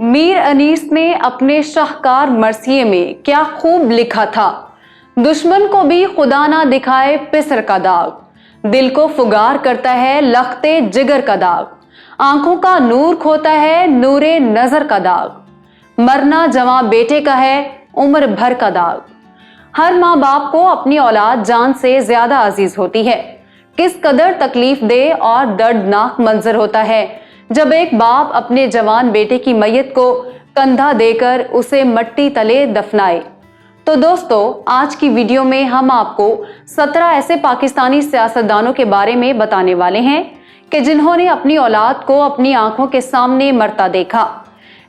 मीर अनीस ने अपने शाहकार मरसिये में क्या खूब लिखा था, दुश्मन को भी खुदा ना दिखाए पिसर का दाग, दिल को फुगार करता है लख्ते जिगर का दाग, आंखों का नूर खोता है नूरे नजर का दाग, मरना जवां बेटे का है उम्र भर का दाग। हर माँ बाप को अपनी औलाद जान से ज्यादा अजीज होती है। किस कदर तकलीफ दे और दर्दनाक मंजर होता है जब एक बाप अपने जवान बेटे की मैयत को कंधा देकर उसे मट्टी तले दफनाए। तो दोस्तों, आज की वीडियो में हम आपको 17 ऐसे पाकिस्तानी सियासतदानों के बारे में बताने वाले हैं कि जिन्होंने अपनी औलाद को अपनी आंखों के सामने मरता देखा।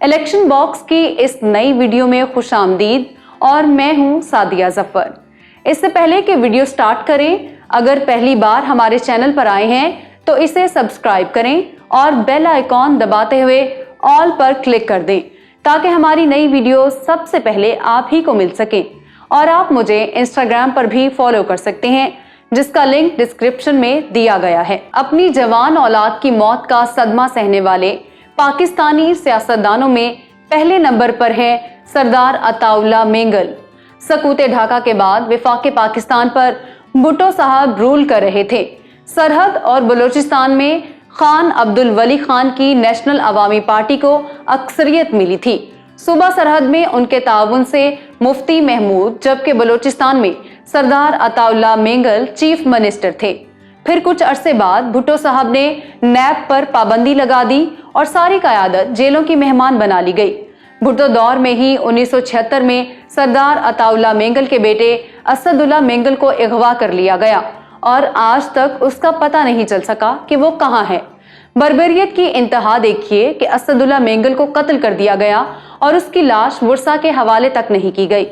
इलेक्शन बॉक्स की इस नई वीडियो में खुशामदीद और मैं हूं सादिया जफर। इससे पहले कि वीडियो स्टार्ट करें, अगर पहली बार हमारे चैनल पर आए हैं तो इसे सब्सक्राइब करें और बेल आइकॉन दबाते हुए ऑल पर क्लिक कर दें ताकि हमारी नई वीडियो सबसे पहले आप ही को मिल सके। और आप मुझे इंस्टाग्राम पर भी फॉलो कर सकते हैं जिसका लिंक डिस्क्रिप्शन में दिया गया है। अपनी जवान औलाद की मौत का सदमा सहने वाले पाकिस्तानी सियासतदानों में पहले नंबर पर है सरदार अताउल्लाह मेंगल। सकूते ढाका के बाद विफाके पाकिस्तान पर भुट्टो साहब रूल कर रहे थे। सरहद और बलूचिस्तान में खान अब्दुल वली खान की नेशनल अवामी पार्टी को अक्सरियत मिली थी। सूबा सरहद में उनके ताउन से मुफ्ती महमूद, जबकि बलूचिस्तान में सरदार अताउल्लाह मेंगल चीफ मिनिस्टर थे। फिर कुछ अरसे बाद भुट्टो साहब ने नैब पर पाबंदी लगा दी और सारी क़यादत जेलों की मेहमान बना ली गई। भुट्टो दौर में ही 1976 में सरदार अताउल्लाह मेंगल के बेटे असदुल्लाह मेंगल को अगवा कर लिया गया और आज तक उसका पता नहीं चल सका कि वो कहाँ है। बर्बरियत की इंतहा देखिए कि असदुल्लाह मेंगल को कत्ल कर दिया गया और उसकी लाश वर्सा के हवाले तक नहीं की गई।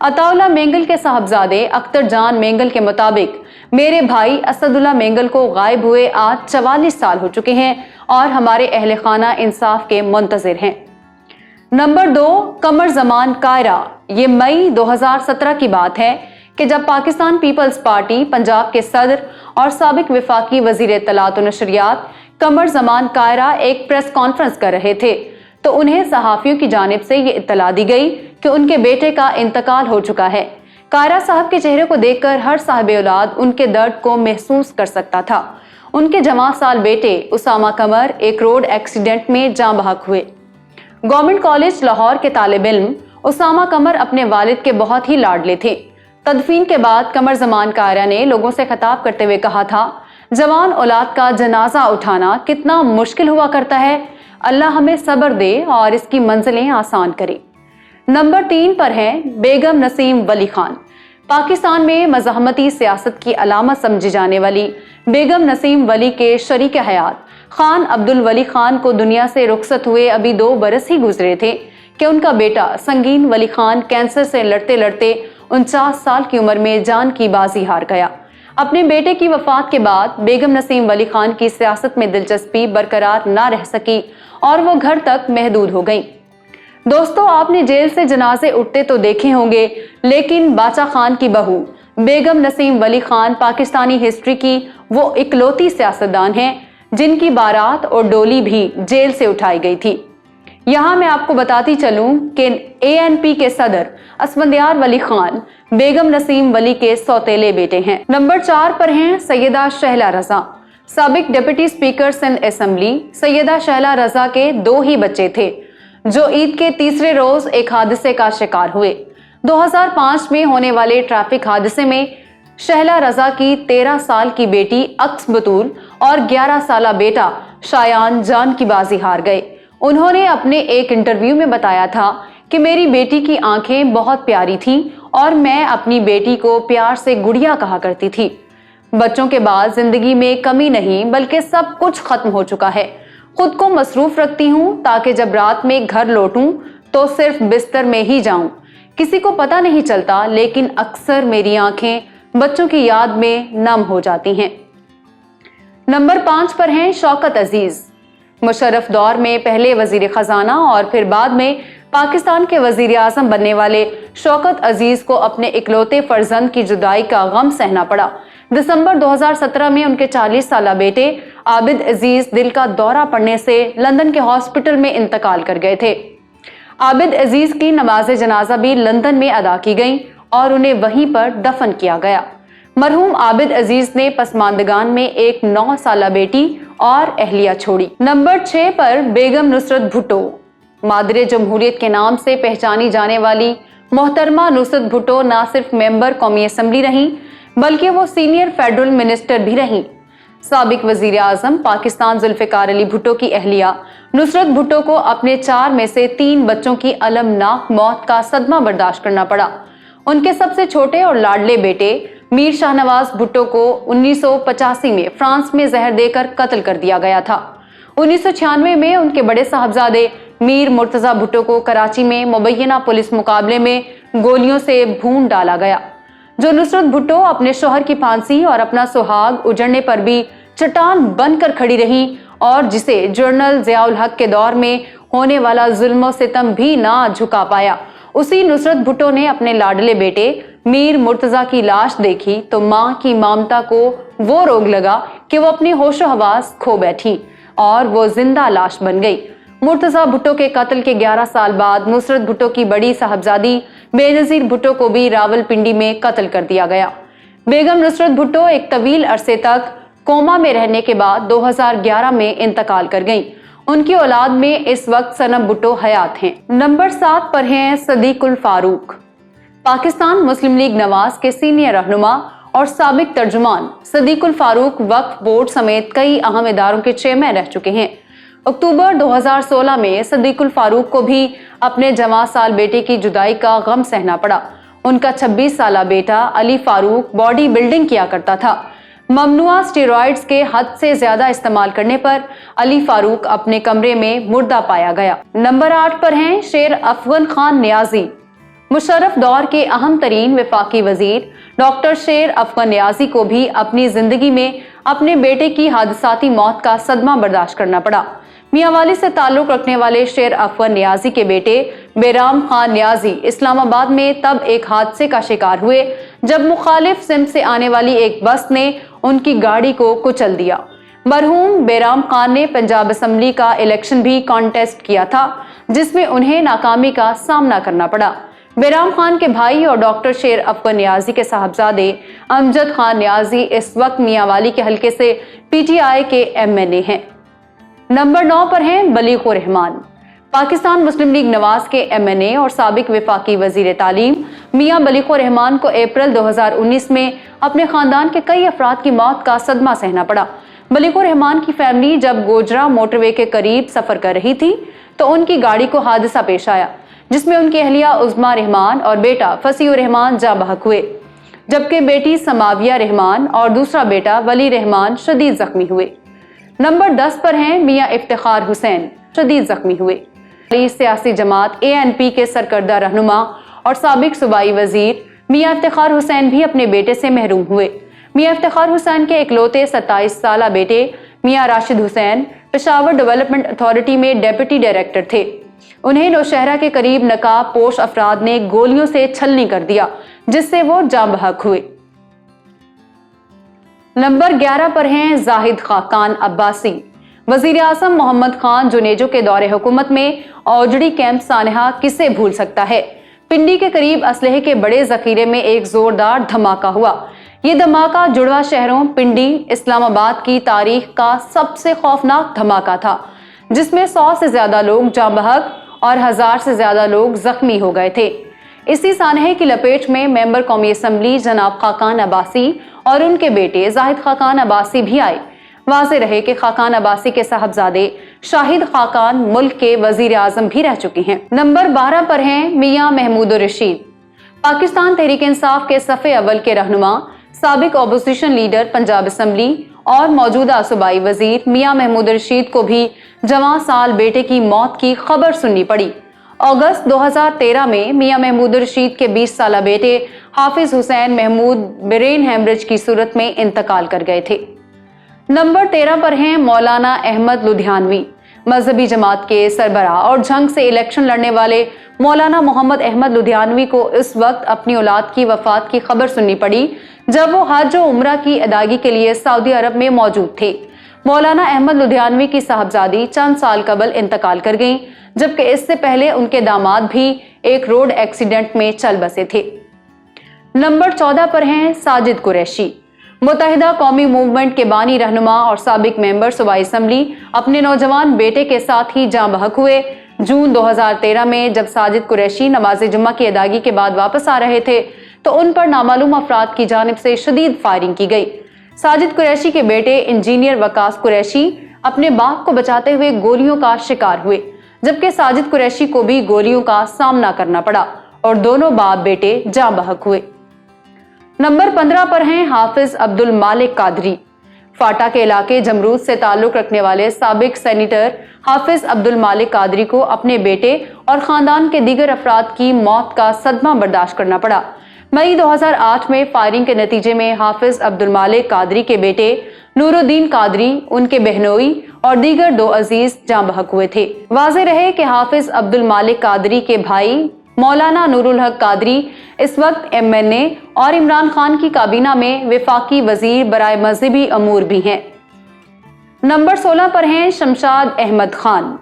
अताउल्लाह मेंगल के साहबजादे अख्तर जान मेंगल के मुताबिक मेरे भाई असदुल्लाह मेंगल को गायब हुए आज 44 साल हो चुके हैं और हमारे अहले खाना इंसाफ के मुंतजिर हैं। नंबर 2, कमर जमान कायरा। ये मई 2017 की बात है कि जब पाकिस्तान पीपल्स पार्टी पंजाब के सदर और साबिक विफाकी वजीर इत्तलात और नशरियात कमर जमान कायरा एक प्रेस कॉन्फ्रेंस कर रहे थे तो उन्हें सहाफियों की जानिब से ये इत्तला दी गई कि उनके बेटे का इंतकाल हो चुका है। कायरा साहब के चेहरे को देखकर हर साहिब औलाद उनके दर्द को महसूस कर सकता था। उनके जवां साल बेटे उसामा कमर एक रोड एक्सीडेंट में जाँ बहक हुए। गवर्नमेंट कॉलेज लाहौर के तालिब इल्म उसामा कमर अपने वालिद के बहुत ही लाडले थे। तदफीन के बाद कमर जमान कायरा ने लोगों से खिताब करते हुए कहा था, जवान औलाद का जनाजा उठाना कितना मुश्किल हुआ करता है। अल्लाह हमें सब्र दे और इसकी मंजिलें आसान करे। नंबर 3 पर हैं बेगम नसीम वली खान। पाकिस्तान में मज़ाहमती सियासत की अलामत समझी जाने वाली बेगम नसीम वली के शरीक हयात खान अब्दुल वली खान को दुनिया से रुखसत हुए अभी 2 बरस ही गुजरे थे कि उनका बेटा संगीन वली खान कैंसर से लड़ते लड़ते 49 साल की उम्र में जान की बाजी हार गया। अपने बेटे की वफात के बाद बेगम नसीम वली खान की सियासत में दिलचस्पी बरकरार ना रह सकी और वो घर तक महदूद हो गईं। दोस्तों, आपने जेल से जनाजे उठते तो देखे होंगे, लेकिन बाचा खान की बहू बेगम नसीम वली खान पाकिस्तानी हिस्ट्री की वो इकलौती सियासतदान हैं जिनकी बारात और डोली भी जेल से उठाई गई थी। यहाँ मैं आपको बताती चलूं कि ANP के सदर असफंदियार वली खान बेगम नसीम वली के सौतेले बेटे हैं। नंबर 4 पर हैं सैयदा शहला रजा। साबिक deputy speaker Sindh assembly Syeda Shehla Raza के 2 ही बच्चे थे जो ईद के तीसरे रोज एक हादसे का शिकार हुए। 2005 में होने वाले ट्रैफिक हादसे में शहला रजा की 13 साल की बेटी अक्स बतूल और 11 साला बेटा शायान जान की बाजी हार गए। उन्होंने अपने एक इंटरव्यू में बताया था कि मेरी बेटी की आंखें बहुत प्यारी थीं और मैं अपनी बेटी को प्यार से गुड़िया कहा करती थी। बच्चों के बाद जिंदगी में कमी नहीं बल्कि सब कुछ खत्म हो चुका है। खुद को मसरूफ रखती हूँ ताकि जब रात में घर लौटूं तो सिर्फ बिस्तर में ही जाऊं। किसी को पता नहीं चलता, लेकिन अक्सर मेरी आंखें बच्चों की याद में नम हो जाती हैं। नंबर 5 पर हैं शौकत अजीज। मुशर्रफ दौर में पहले वजीर खजाना और फिर बाद में पाकिस्तान के वजीर आजम बनने वाले शौकत अजीज को अपने इकलौते फर्जंद की जुदाई का गम सहना पड़ा। दिसंबर 2017 में उनके 40 साला बेटे आबिद अजीज दिल का दौरा पड़ने से लंदन के हॉस्पिटल में इंतकाल कर गए थे। عابد عزیز کی نماز جنازہ بھی لندن میں ادا کی گئی اور انہیں وہیں پر دفن کیا گیا۔ مرحوم عابد عزیز نے پسماندگان میں ایک 9 سالہ بیٹی اور اہلیہ چھوڑی۔ نمبر 6 پر بیگم نصرت بھٹو۔ مادر جمہوریت کے نام سے پہچانی جانے والی محترمہ نصرت بھٹو نہ صرف ممبر قومی اسمبلی رہیں بلکہ وہ سینئر فیڈرل منسٹر بھی رہیں۔ سابق وزیر اعظم پاکستان ذوالفقار علی بھٹو کی اہلیہ نصرت بھٹو کو اپنے 4 میں سے 3 بچوں کی المناک موت کا صدمہ برداشت کرنا پڑا۔ ان کے سب سے چھوٹے اور لاڈلے بیٹے میر شاہ نواز بھٹو کو 1985 میں فرانس میں زہر دے کر قتل کر دیا گیا تھا۔ 1996 میں ان کے بڑے صاحبزادے میر مرتضی بھٹو کو کراچی میں مبینہ پولیس مقابلے میں گولیوں سے بھون ڈالا گیا۔ جو نصرت بھٹو اپنے شوہر کی پھانسی اور اپنا سہاگ اجڑنے پر بھی چٹان بن کر کھڑی رہی اور جسے جنرل ضیاء الحق کے دور میں ہونے والا ظلم و ستم بھی نہ جھکا پایا، اسی نصرت بھٹو نے اپنے لاڈلے بیٹے میر مرتضی کی لاش دیکھی تو ماں کی ممتا کو وہ روگ لگا کہ وہ اپنی ہوش و حواس کھو بیٹھی اور وہ زندہ لاش بن گئی۔ مرتضی بھٹو کے قتل کے 11 سال بعد نصرت بھٹو کی بڑی صاحبزادی بے نظیر بھٹو کو بھی راول پنڈی میں قتل کر دیا گیا۔ بیگم نصرت بھٹو ایک طویل عرصے تک کوما میں رہنے کے بعد 2011 میں انتقال کر گئیں۔ ان کی اولاد میں اس وقت صنم بھٹو حیات ہیں۔ نمبر 7 پر ہیں صدیق الفاروق۔ پاکستان مسلم لیگ نواز کے سینئر رہنما اور سابق ترجمان صدیق الفاروق وقف بورڈ سمیت کئی اہم اداروں کے چیئرمین رہ چکے ہیں۔ اکتوبر 2016 میں صدیق الفاروق کو بھی اپنے جوان سال بیٹے کی جدائی کا غم سہنا پڑا۔ ان کا 26 سالہ بیٹا علی فاروق باڈی بلڈنگ کیا کرتا تھا۔ ممنوعہ اسٹیرائڈز کے حد سے زیادہ استعمال کرنے پر علی فاروق اپنے کمرے میں مردہ پایا گیا۔ نمبر 8 پر ہیں شیر افغن خان نیازی۔ مشرف دور کے اہم ترین وفاقی وزیر ڈاکٹر شیر افغن نیازی کو بھی اپنی زندگی میں اپنے بیٹے کی حادثاتی موت کا صدمہ برداشت کرنا پڑا۔ میاں والی سے تعلق رکھنے والے شیر افغن نیازی کے بیٹے بیرام خان نیازی اسلام آباد میں تب ایک حادثے کا شکار ہوئے جب مخالف سمت سے آنے والی ایک بس نے ان کی گاڑی کو کچل دیا۔ مرحوم بیرام خان نے پنجاب اسمبلی کا الیکشن بھی کانٹیسٹ کیا تھا جس میں انہیں ناکامی کا سامنا کرنا پڑا۔ بیرام خان کے بھائی اور ڈاکٹر شیر افغن نیازی کے صاحبزادے امجد خان نیازی اس وقت میاں والی کے حلقے سے پی ٹی آئی کے MNA ہیں۔ نمبر 9 پر ہیں بلیغ الرحمان۔ پاکستان مسلم لیگ نواز کے MNA اور سابق وفاقی وزیر تعلیم میاں بلیغ الرحمان کو اپریل 2019 میں اپنے خاندان کے کئی افراد کی موت کا صدمہ سہنا پڑا۔ بلیغ الرحمان کی فیملی جب گوجرا موٹر وے کے قریب سفر کر رہی تھی تو ان کی گاڑی کو حادثہ پیش آیا جس میں ان کی اہلیہ عظمیٰ رحمان اور بیٹا فصیح الرحمان جاں بحق ہوئے، جبکہ بیٹی سماویہ رحمان اور دوسرا بیٹا ولی رحمان شدید زخمی ہوئے۔ نمبر 10 پر ہیں میاں افتخار حسین، شدید زخمی ہوئے۔ سیاسی جماعت ANP کے سرکردہ رہنما اور سابق صوبائی وزیر میاں افتخار حسین بھی اپنے بیٹے سے محروم ہوئے۔ میاں افتخار حسین کے اکلوتے 27 سالہ بیٹے میاں راشد حسین پشاور ڈیولپمنٹ اتھارٹی میں ڈیپٹی ڈائریکٹر تھے۔ انہیں نوشہرہ کے قریب نقاب پوش افراد نے گولیوں سے چھلنی کر دیا جس سے وہ جاں بحق ہوئے۔ نمبر 11 پر ہیں زاہد خاقان عباسی۔ وزیر اعظم محمد خان جنیجو کے دور حکومت میں اوجڑی کیمپ سانحہ کسے بھول سکتا ہے۔ پنڈی کے قریب اسلحے کے بڑے ذخیرے میں ایک زوردار دھماکہ ہوا۔ یہ دھماکہ جڑواں شہروں پنڈی اسلام آباد کی تاریخ کا سب سے خوفناک دھماکہ تھا جس میں 100 سے زیادہ لوگ جاں بحق اور 1000 سے زیادہ لوگ زخمی ہو گئے تھے۔ اسی سانحے کی لپیٹ میں ممبر قومی اسمبلی جناب خاقان عباسی اور ان کے بیٹے زاہد خاقان عباسی بھی آئے۔ واضح رہے کہ خاقان عباسی کے صاحبزادے شاہد خاقان ملک کے وزیر اعظم بھی رہ چکے ہیں۔ نمبر 12 پر ہیں میاں محمود الرشید۔ پاکستان تحریک انصاف کے صف اول کے رہنما، سابق اپوزیشن لیڈر پنجاب اسمبلی اور موجودہ صوبائی وزیر میاں محمود الرشید کو بھی جوان سال بیٹے کی موت کی خبر سننی پڑی۔ اگست 2013 میں میاں محمود الرشید کے 20 سالہ بیٹے حافظ حسین محمود برین ہیمرج کی صورت میں انتقال کر گئے تھے۔ نمبر 13 پر ہیں مولانا احمد لدھیانوی۔ مذہبی جماعت کے سربراہ اور جنگ سے الیکشن لڑنے والے مولانا محمد احمد لدھیانوی کو اس وقت اپنی اولاد کی وفات کی خبر سننی پڑی جب وہ حج و عمرہ کی ادائیگی کے لیے سعودی عرب میں موجود تھے۔ मौलाना अहमद लुधियानवी की साहबजादी चंद साल कबल इंतकाल कर गईं, जबकि इससे पहले उनके दामाद भी एक रोड एक्सीडेंट में चल बसे थे। नंबर 14 पर हैं साजिद कुरैशी। मुत्तहिदा कौमी मूवमेंट के बानी रहनुमा और साबिक मेंबर सूबाई असम्बली अपने नौजवान बेटे के साथ ही जाँ बहक हुए। जून 2013 में जब साजिद कुरैशी नमाज जुम्मा की अदायगी के बाद वापस आ रहे थे तो उन पर नामालूम अफराद की जानिब से शदीद फायरिंग की गई। साजिद कुरैशी के बेटे इंजीनियर वकास कुरैशी अपने बाप को बचाते हुए गोलियों का शिकार हुए, जबकि साजिद कुरैशी को भी गोलियों का सामना करना पड़ा और दोनों बाप बेटे जाँ बहक हुए। नंबर 15 पर हैं हाफिज अब्दुल मालिक कादरी। फाटा के इलाके जमरूद से ताल्लुक रखने वाले साबिक सेनेटर हाफिज अब्दुल मालिक कादरी को अपने बेटे और खानदान के दीगर अफराद की मौत का सदमा बर्दाश्त करना पड़ा। मई 2008 में फायरिंग के नतीजे में हाफिज अब्दुल मालिक कादरी के बेटे नूरुद्दीन कादरी, उनके बहनोई और दीगर 2 अजीज जाँ बहक हुए थे। वाज़ेह रहे कि हाफिज अब्दुल मालिक कादरी के भाई मौलाना नूरुल हक कादरी इस वक्त MNA और इमरान खान की काबीना में वफाकी वजीर बराए मजहबी अमूर भी हैं। नंबर 16 पर हैं शमशाद अहमद खान।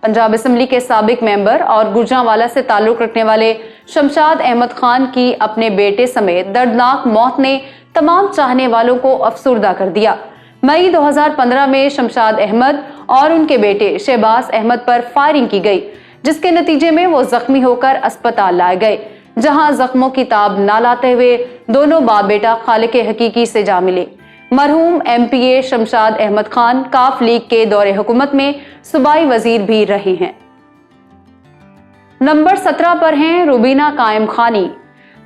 पंजाब असम्बली के साबिक मेंबर और गुजरांवाला से ताल्लुक रखने वाले शमशाद अहमद खान की अपने बेटे समेत दर्दनाक मौत ने तमाम चाहने वालों को अफसुर्दा कर दिया। मई 2015 में शमशाद अहमद और उनके बेटे शहबाज अहमद पर फायरिंग की गई, जिसके नतीजे में वो जख्मी होकर अस्पताल लाए गए, जहां जख्मों की ताब ना लाते हुए दोनों बाप बेटा खालिक हकीकी से जा मिले। मरहूम MPA शमशाद अहमद खान काफ लीग के दौरे हुकूमत में सूबाई वजीर भी रहे हैं। नंबर 17 पर हैं रुबीना कायम खानी।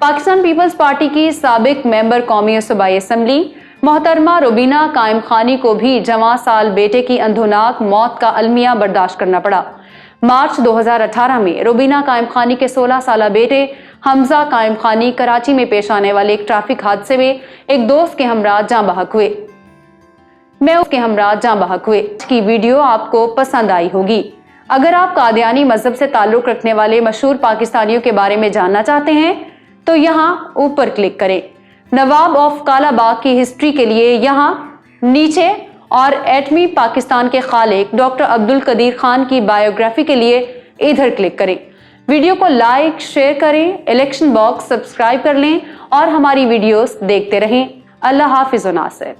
पाकिस्तान पीपल्स पार्टी की साबिक मेंबर कौमी और सूबाई असम्बली मोहतरमा रुबीना कायम खानी को भी जवां साल बेटे की अंधोनाक मौत का अलमिया बर्दाश्त करना पड़ा। मार्च 2018 में रुबीना कायम खानी के 16 साला बेटे हमजा कायम खानी कराची में पेश आने वाले एक ट्रैफिक हादसे में एक दोस्त के हमरा जाँ बहक हुए। की वीडियो आपको पसंद आई होगी। अगर आप कादियानी मजहब से ताल्लुक रखने वाले मशहूर पाकिस्तानियों के बारे में जानना चाहते हैं तो यहाँ ऊपर क्लिक करें। नवाब ऑफ कालाबाग की हिस्ट्री के लिए यहाँ नीचे और एटमी पाकिस्तान के खालिक डॉक्टर अब्दुल कदीर खान की बायोग्राफी के लिए इधर क्लिक करें। वीडियो को लाइक शेयर करें, इलेक्शन बॉक्स सब्सक्राइब कर लें और हमारी वीडियोस देखते रहें। अल्लाह हाफिज़ व नासिर।